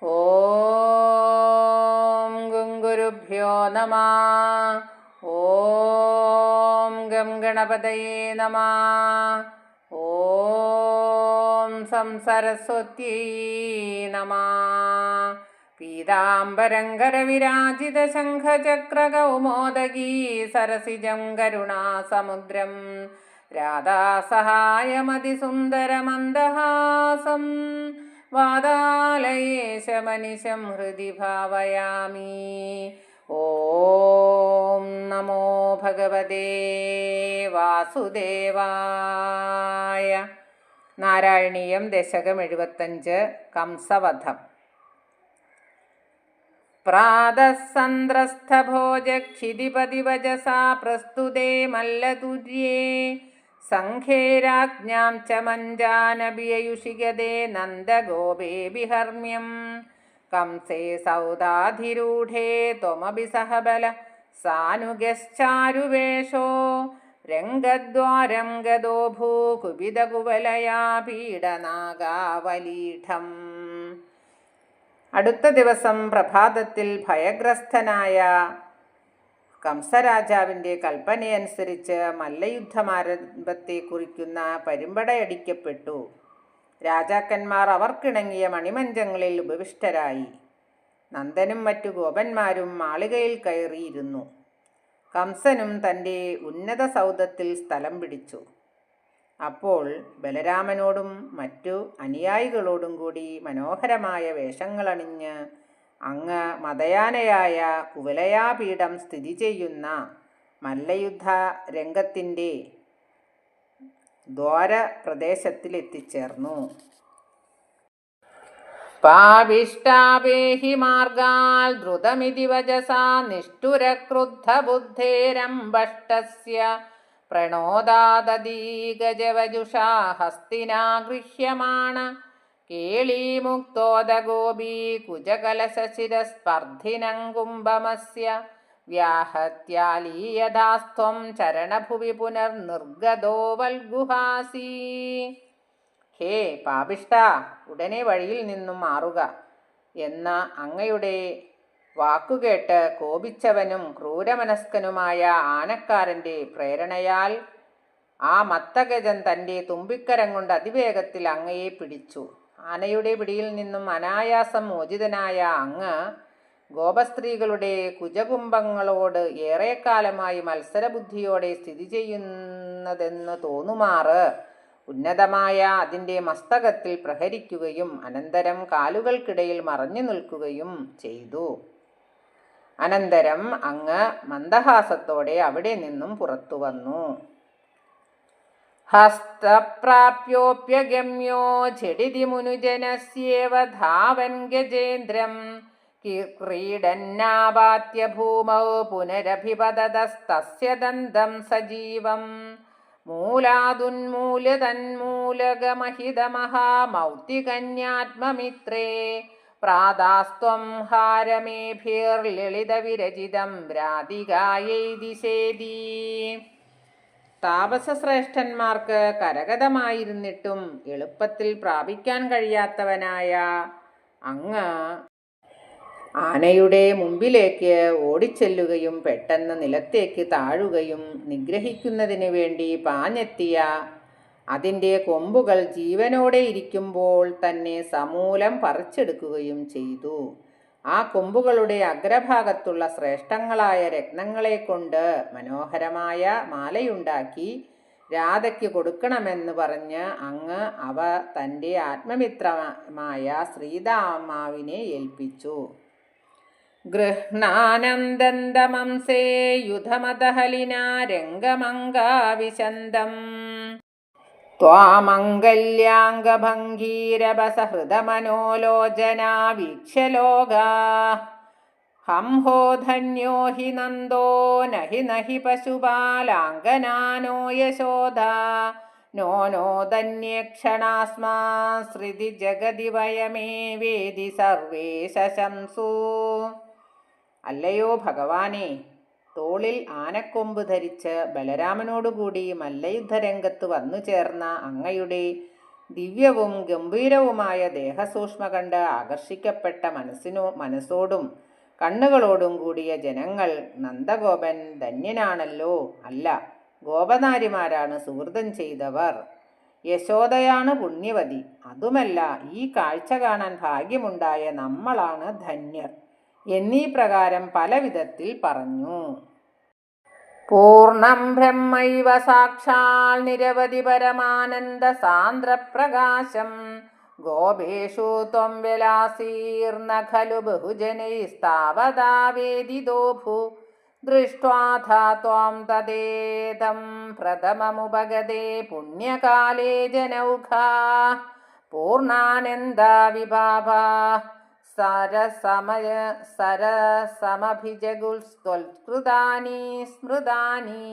ഓം ഗുരുഭ്യോ നമഃ. ഓം ഗം ഗണപതയേ നമഃ. ഓം സംസരസ്വത്യൈ നമഃ. പീതാംബരങ്കരവിരാജിത ശംഖചക്രകൗമോദഗീ സരസിജം കരുണാസമുദ്രം രാധാസഹായമതിസുന്ദരമന്ദഹാസം വാതാലയേശമനിശം ഹൃദി ഭാവയാമി. ഓം നമോ ഭഗവതേ വാസുദേവായ. നാരായണീയം ദശകം 75. കംസവധം. പ്രാതഃസന്ദ്രസ്ഥഭോജക്ഷിതിപതിവചസാ പ്രസ്തുതേ മല്ലതുര്യേ സംഖേരാജ്ഞാം ച മഞ്ജാനഭിയയുഷിഗതേ നന്ദഗോപേഭിഹർമ്മ്യം കംസേ സൗദാധിരൂഢേ ത്വമഭി സഹബല സാനുഗശ്ചാരുവേഷോ രംഗദ്വാരം ഗതോ ഭൂകുപിതകുവലയാ പീഡനാഗാവലീഠം. അടുത്ത ദിവസം പ്രഭാതത്തിൽ ഭയഗ്രസ്തനായ കംസരാജാവിൻ്റെ കൽപ്പനയനുസരിച്ച് മല്ലയുദ്ധമാരംഭത്തെ കുറിക്കുന്ന പരിമ്പടയടിക്കപ്പെട്ടു. രാജാക്കന്മാർ അവർക്കിണങ്ങിയ മണിമഞ്ചങ്ങളിൽ ഉപവിഷ്ടരായി. നന്ദനും മറ്റു ഗോപന്മാരും മാളികയിൽ കയറിയിരുന്നു. കംസനും തൻ്റെ ഉന്നത സൗധത്തിൽ സ്ഥലം പിടിച്ചു. അപ്പോൾ ബലരാമനോടും മറ്റു അനുയായികളോടും കൂടി മനോഹരമായ വേഷങ്ങളണിഞ്ഞ് അങ്ങ് മതയാനയായ കുവലയാപീഠം സ്ഥിതി ചെയ്യുന്ന മല്ലയുദ്ധ രംഗത്തിൻ്റെ ദ്വാരപ്രദേശത്തിലെത്തിച്ചേർന്നു. പാവിഷ്ടാപേഹി മാർഗാൽ ദ്രുതമിതി വചസാ നിഷ്ഠുരക്രുദ്ധബുദ്ധേരംബഷ്ടസ്യ പ്രണോദാദീഗജവജുഷാ ഹസ്തിനാഗൃഹ്യമാണ കേളീമുക്തോദഗോപീ കുജകലശശിരസ്പർദ്ധിനം കുംഭമസ്യ വ്യാഹത്യാലീയതാസ്ത്വം ചരണഭുവി പുനർനിർഗതോ വൽഗുഹാസി. ഹേ പാപിഷ്ട, ഉടനെ വഴിയിൽ നിന്നും മാറുക എന്ന അങ്ങയുടെ വാക്കുകേട്ട് കോപിച്ചവനും ക്രൂരമനസ്കനുമായ ആനക്കാരൻ്റെ പ്രേരണയാൽ ആ മത്തഗജൻ തൻ്റെ തുമ്പിക്കരം കൊണ്ട് അതിവേഗത്തിൽ അങ്ങയെ പിടിച്ചു. ആനയുടെ പിടിയിൽ നിന്നും അനായാസം മോചിതനായ അങ്ങ് ഗോപസ്ത്രീകളുടെ കുജകുംഭങ്ങളോട് ഏറെക്കാലമായി മത്സരബുദ്ധിയോടെ സ്ഥിതി ചെയ്യുന്നതെന്ന് തോന്നുമാറ് ഉന്നതമായ അതിൻ്റെ മസ്തകത്തിൽ പ്രഹരിക്കുകയും അനന്തരം കാലുകൾക്കിടയിൽ മറഞ്ഞു നിൽക്കുകയും ചെയ്തു. അനന്തരം അങ്ങ് മന്ദഹാസത്തോടെ അവിടെ നിന്നും പുറത്തു വന്നു. ഹസ്തപ്രാപ്യോപ്യഗമ്യോ ഝടിതി മുനുജനസ്യേവ ധാവൻ ഗജേന്ദ്രം ക്രീഡന്നാപാത്യ ഭൂമൗ പുനരഭിപതതസ്തസ്യ ദന്തം സജീവം മൂലാദുന്മൂലതന്മൂലകമഹിതമഹാമൗക്തികന്യാത്മമിത്രേ പ്രാതാസ്ത്വം ഹാരമേഭിർലളിതവിരചിതം രാധികായൈ ദിശേതി. താപസശ്രേഷ്ഠന്മാർക്ക് കരഗതമായിരുന്നിട്ടും എളുപ്പത്തിൽ പ്രാപിക്കാൻ കഴിയാത്തവനായ അങ്ങ് ആനയുടെ മുമ്പിലേക്ക് ഓടിച്ചെല്ലുകയും പെട്ടെന്ന് നിലത്തേക്ക് താഴുകയും നിഗ്രഹിക്കുന്നതിന് വേണ്ടി പാഞ്ഞെത്തിയ അതിൻ്റെ കൊമ്പുകൾ ജീവനോടെ ഇരിക്കുമ്പോൾ തന്നെ സമൂലം പറിച്ചെടുക്കുകയും ചെയ്തു. ആ കൊമ്പുകളുടെ അഗ്രഭാഗത്തുള്ള ശ്രേഷ്ഠങ്ങളായ രത്നങ്ങളെ കൊണ്ട് മനോഹരമായ മാലയുണ്ടാക്കി രാധയ്ക്ക് കൊടുക്കണമെന്ന് പറഞ്ഞ് അങ്ങ് അവ തൻ്റെ ആത്മമിത്രമായ ശ്രീദാമാവിനെ ഏൽപ്പിച്ചു. ഗൃഹ്ണാനന്ദന്തമംസേ യുധമതഹലിനാ രംഗമംഗാവിശന്തം ത്വാമംഗല്യാംഗഭംഗീരവസഹൃദമനോലോചനാ വീക്ഷ്യലോകാ ഹംഹോ ധന്യോ ഹി നന്ദോ നഹി നഹി പശുപാലാംഗനാനോ യശോദാ നോ നോ ധന്യക്ഷണാസ്മാ ശ്രുതി ജഗതി വയമേ വേദി സർവേ ശശംസു. അല്ലയോ ഭഗവാനെ, തോളിൽ ആനക്കൊമ്പ് ധരിച്ച് ബലരാമനോടുകൂടി മല്ലയുദ്ധരംഗത്ത് വന്നു ചേർന്ന അങ്ങയുടെ ദിവ്യവും ഗംഭീരവുമായ ദേഹസൂക്ഷ്മ കണ്ട് ആകർഷിക്കപ്പെട്ട മനസ്സോടും കണ്ണുകളോടും കൂടിയ ജനങ്ങൾ നന്ദഗോപൻ ധന്യനാണല്ലോ. അല്ല, ഗോപനാരിമാരാണ് സുഹൃതം ചെയ്തവർ. യശോദയാണ് പുണ്യവതി. അതുമല്ല, ഈ കാഴ്ച കാണാൻ ഭാഗ്യമുണ്ടായ നമ്മളാണ് ധന്യർ എന്നീ പ്രകാരം പല വിധത്തിൽ പറഞ്ഞു. പൂർണ്ണം ബ്രഹ്മൈവ സാക്ഷാൽ നിരവധി പരമാനന്ദ സാന്ദ്രപ്രകാശം ഗോപേഷു ത്വം വിലാസീർന ഖലു ബഹുജനൈസ്താവതാ വേദിതോ ഭൂ ദൃഷ്ട്വാ ത്വാം തദേതം പ്രഥമമുപഗതേ പുണ്യകാലേ ജനൗഘാ പൂർണ്ണാനന്ദ വിഭാഭാ സരസമഭിജഗുൽസ്ത്വൽകൃതാനി സ്മൃതാനി.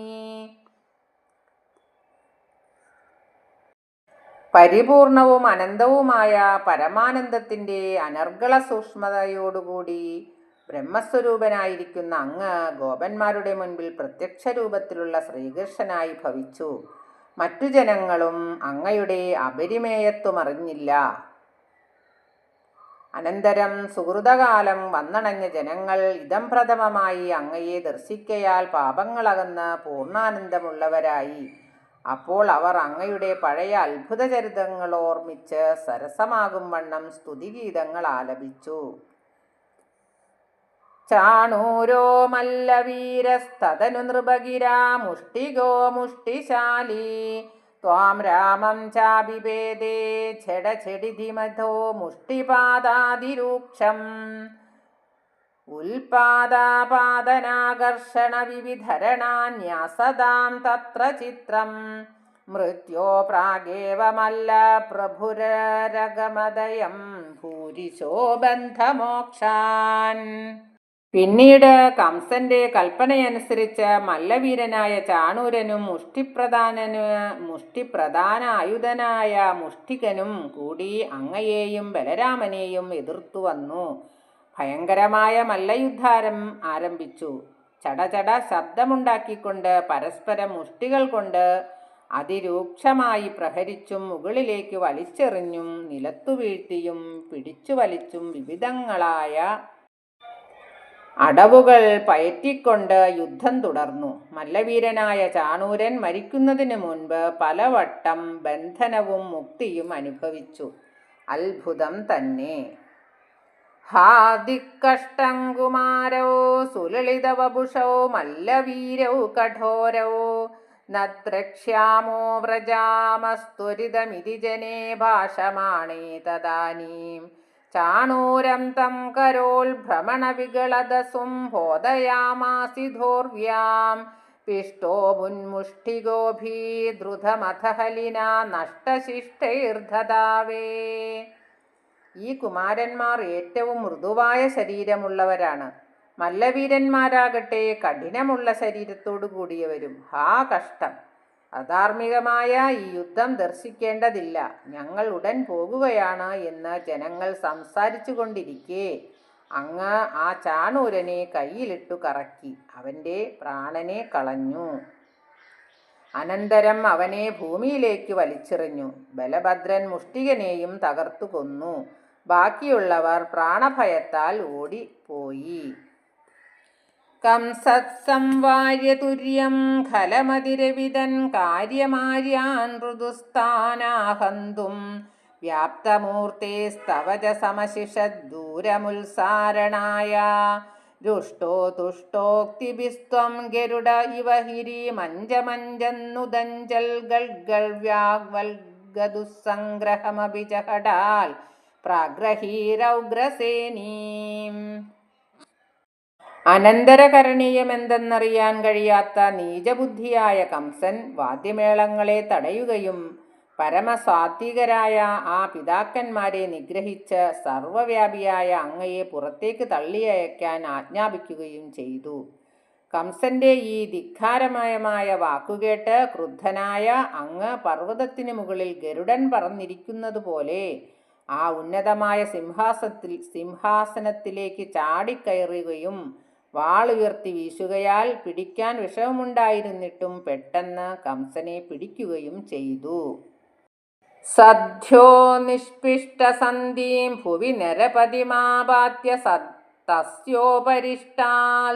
പരിപൂർണവും അനന്തവുമായ പരമാനന്ദത്തിൻ്റെ അനർഗള സൂക്ഷ്മതയോടുകൂടി ബ്രഹ്മസ്വരൂപനായിരിക്കുന്ന അങ്ങ് ഗോപന്മാരുടെ മുൻപിൽ പ്രത്യക്ഷ രൂപത്തിലുള്ള ശ്രീകൃഷ്ണനായി ഭവിച്ചു. മറ്റു ജനങ്ങളും അങ്ങയുടെ അപരിമേയത്വം അറിഞ്ഞില്ല. അനന്തരം സുഹൃതകാലം വന്നണഞ്ഞ ജനങ്ങൾ ഇതം പ്രഥമമായി അങ്ങയെ ദർശിക്കയാൽ പാപങ്ങളകന്ന് പൂർണ്ണാനന്ദമുള്ളവരായി. അപ്പോൾ അവർ അങ്ങയുടെ പഴയ അത്ഭുത ചരിതങ്ങളോർമ്മിച്ച് സരസമാകും വണ്ണം സ്തുതിഗീതങ്ങൾ ആലപിച്ചു. ചാണൂരോ മല്ലവീരസ്തതനു നൃപഗിരാ മുഷ്ടിഗോ മുഷ്ടിശാലി ത്വാം രാമം ചാഭിഭേദേ ഛടഛടിധിമധോ മുഷ്ടിപാദാതിരൂക്ഷം ഉൽപാദാപാദനാകർഷണ വിവിധരണാന്യാസദാം തത്ര ചിത്രം മൃത്യോ പ്രാഗേവ മല്ല പ്രഭുരരഗമദയം ഭൂരിശോ ബന്ധമോക്ഷാൻ. പിന്നീട് കംസന്റെ കൽപ്പനയനുസരിച്ച് മല്ലവീരനായ ചാണൂരനും മുഷ്ടിപ്രധാന ആയുധനായ മുഷ്ടികനും കൂടി അങ്ങയെയും ബലരാമനെയും എതിർത്തു വന്നു. ഭയങ്കരമായ മല്ലയുദ്ധാരം ആരംഭിച്ചു. ചടചട ശബ്ദമുണ്ടാക്കിക്കൊണ്ട് പരസ്പരം മുഷ്ടികൾ കൊണ്ട് അതിരൂക്ഷമായി പ്രഹരിച്ചും മുകളിലേക്ക് വലിച്ചെറിഞ്ഞും നിലത്തു വീഴ്ത്തിയും പിടിച്ചു വലിച്ചും വിവിധങ്ങളായ അടവുകൾ പയറ്റിക്കൊണ്ട് യുദ്ധം തുടർന്നു. മല്ലവീരനായ ചാണൂരൻ മരിക്കുന്നതിന് മുൻപ് പലവട്ടം ബന്ധനവും മുക്തിയും അനുഭവിച്ചു. അത്ഭുതം തന്നെ. ഹാദിക്കഷ്ടം കുമാരോ സുലളിതവപുഷോ മല്ലവീരൗ കഠോരൗ നദ്രക്ഷ്യാമോ വ്രജാമസ്ത്വരിതമിതി ജനേ ഭാഷമാണേ തദാനീം ചാണൂരം തം കരോൽഭ്രമണവികളദസും ബോധയാമാസിധോർവ്യാം പിഷ്ടോ മുൻമുഷ്ടിഗോഭീദ്രുതമഥ ഹലിനാ നഷ്ടശിഷ്ടൈർധതാവേ. ഈ കുമാരന്മാർ ഏറ്റവും മൃദുവായ ശരീരമുള്ളവരാണ്. മല്ലവീരന്മാരാകട്ടെ കഠിനമുള്ള ശരീരത്തോടു കൂടിയവരും. ഹാ കഷ്ടം! അധാർമികമായ ഈ യുദ്ധം ദർശിക്കേണ്ടതില്ല, ഞങ്ങൾ ഉടൻ പോകുകയാണ് എന്ന് ജനങ്ങൾ സംസാരിച്ചു കൊണ്ടിരിക്കെ അങ്ങ് ആ ചാണൂരനെ കയ്യിലിട്ടു കറക്കി അവൻ്റെ പ്രാണനെ കളഞ്ഞു. അനന്തരം അവനെ ഭൂമിയിലേക്ക് വലിച്ചെറിഞ്ഞു. ബലഭദ്രൻ മുഷ്ടികനെയും തകർത്തു കൊന്നു. ബാക്കിയുള്ളവർ പ്രാണഭയത്താൽ ഓടിപ്പോയി. കംസത്സംവാര്യതുര്യം ഖലമതിരവിതൻ കാര്യമാര്യാൻ ഋതുസ്ഥാനാഹന്തും വ്യാപ്തമൂർത്തേസ്തവച സമശിഷദ്ദൂരമുത്സാരണായ രുഷ്ടോ തുഷ്ടോക്തിഭിസ്ത്വം ഗരുഡ ഇവ ഹിരി മഞ്ജമഞ്ജന്നുദഞ്ചൽ ഗൽഗൽവ്യാഗ്വൽഗദുസ്സംഗ്രഹമഭിജഹടാൽ പ്രാഗ്രഹീരൗഗ്രസേനീം. അനന്തരകരണീയമെന്തെന്നറിയാൻ കഴിയാത്ത നീചബുദ്ധിയായ കംസൻ വാദ്യമേളങ്ങളെ തടയുകയും പരമസാത്വികരായ ആ പിതാക്കന്മാരെ നിഗ്രഹിച്ച് സർവവ്യാപിയായ അങ്ങയെ പുറത്തേക്ക് തള്ളിയയക്കാൻ ആജ്ഞാപിക്കുകയും ചെയ്തു. കംസന്റെ ഈ ധിക്കാരമയമായ വാക്കുകേട്ട് ക്രുദ്ധനായ അങ്ങ് പർവ്വതത്തിന് മുകളിൽ ഗരുഡൻ പറന്നിരിക്കുന്നതുപോലെ ആ ഉന്നതമായ സിംഹാസനത്തിലേക്ക് ചാടിക്കയറുകയും വാളുയർത്തി വീശുകയാൽ പിടിക്കാൻ വിഷമമുണ്ടായിരുന്നിട്ടും പെട്ടെന്ന് കംസനെ പിടിക്കുകയും ചെയ്തു. സദ്യോ നിഷ്പിഷ്ടസന്ധീം ഭുവി നരപതിമാപാത്യ തസ്യോപരിഷ്ടാൽ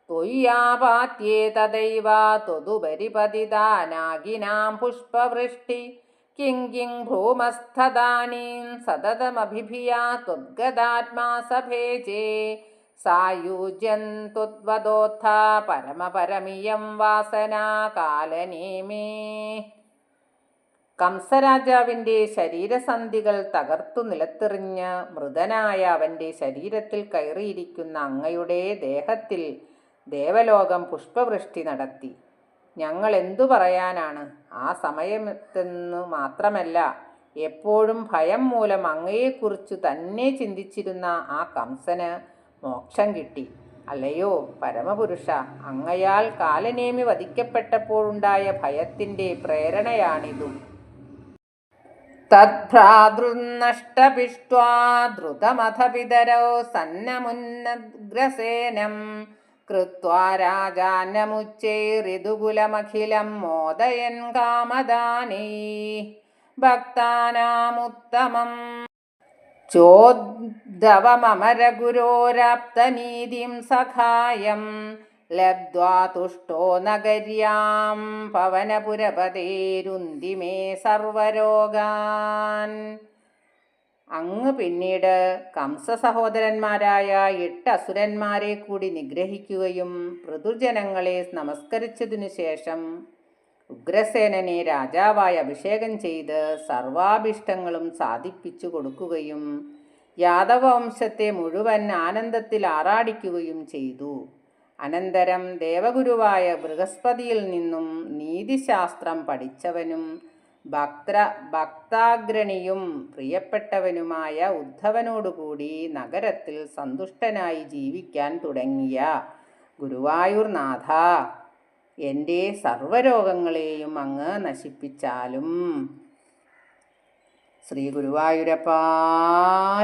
ത്വയ്യാപാത്യേ തദൈവ ത്വതുപരി പതിതാനാഗിനാം പുഷ്പവൃഷ്ടി കിം കിം ഭ്രൂമസ്ഥദാനീം സതതമഭിഭിയാ ത്വദ്ഗതാത്മാ സഭേജേ സായുജ്യം ത്വദ്വദോത്ഥ പരമപരമിയം വാസനാ കാലനേമേ. കംസരാജാവിൻ്റെ ശരീരസന്ധികൾ തകർത്തു നിലത്തെറിഞ്ഞ് മൃതനായ അവൻ്റെ ശരീരത്തിൽ കയറിയിരിക്കുന്ന അങ്ങയുടെ ദേഹത്തിൽ ദേവലോകം പുഷ്പവൃഷ്ടി നടത്തി. ഞങ്ങൾ എന്തു പറയാനാണ്? ആ സമയത്തെന്നു മാത്രമല്ല, എപ്പോഴും ഭയം മൂലം അങ്ങയെക്കുറിച്ചു തന്നെ ചിന്തിച്ചിരുന്ന ആ കംസന് മോക്ഷം കിട്ടി. അല്ലയോ പരമപുരുഷ, അങ്ങയാൽ കാലനേമി വധിക്കപ്പെട്ടപ്പോഴുണ്ടായ ഭയത്തിൻ്റെ പ്രേരണയാണിതും. തദ്ഭ്രാതൃന്നഷ്ടപിഷ്ട്വാ ദ്രുതമഥ പിതരോ സന്നമുന്നഗ്രസേനം കൃത്വാ രാജാനമുച്ചൈരിതുകുലമഖിലം മോദയൻ കാമദാനൈ ഭക്താനാമുത്തമം ചോദ്ധവമരഗുരോരാപ്തനീതിം സഖായം ലബ്ധ്വാ തുഷ്ടോ നഗര്യാം പവനപുരപതേരുന്തിമേ സർവരോഗാൻ. അങ്ങ് പിന്നീട് കംസ സഹോദരന്മാരായ 8 അസുരന്മാരെ കൂടി നിഗ്രഹിക്കുകയും പൃഥുജനങ്ങളെ നമസ്കരിച്ചതിനു ശേഷം ഉഗ്രസേനനെ രാജാവായി അഭിഷേകം ചെയ്ത് സർവാഭീഷ്ടങ്ങളും സാധിപ്പിച്ചു കൊടുക്കുകയും യാദവവംശത്തെ മുഴുവൻ ആനന്ദത്തിൽ ആറാടിക്കുകയും ചെയ്തു. അനന്തരം ദേവഗുരുവായ ബൃഹസ്പതിയിൽ നിന്നും നീതിശാസ്ത്രം പഠിച്ചവനും ഭക്താഗ്രണിയും പ്രിയപ്പെട്ടവനുമായ ഉദ്ധവനോടുകൂടി നഗരത്തിൽ സന്തുഷ്ടനായി ജീവിക്കാൻ തുടങ്ങിയ ഗുരുവായൂർ നാഥ, എൻ്റെ സർവരോഗങ്ങളെയും അങ്ങ് നശിപ്പിച്ചാലും. ശ്രീ ഗുരുവായൂരപ്പാ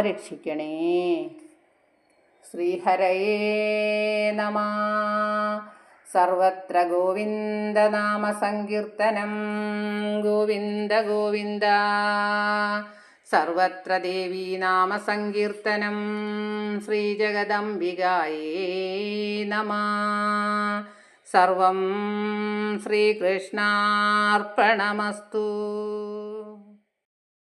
രക്ഷിക്കണേ. ശ്രീഹരയേ നമഃ. സർവത്ര ഗോവിന്ദനാമ സങ്കീർത്തനം. ഗോവിന്ദ ഗോവിന്ദ. സർവത്ര ദേവീനാമ സങ്കീർത്തനം. ശ്രീജഗദംബികായേ നമഃ. സർവം ശ്രീകൃഷ്ണാർപ്പണമസ്തു.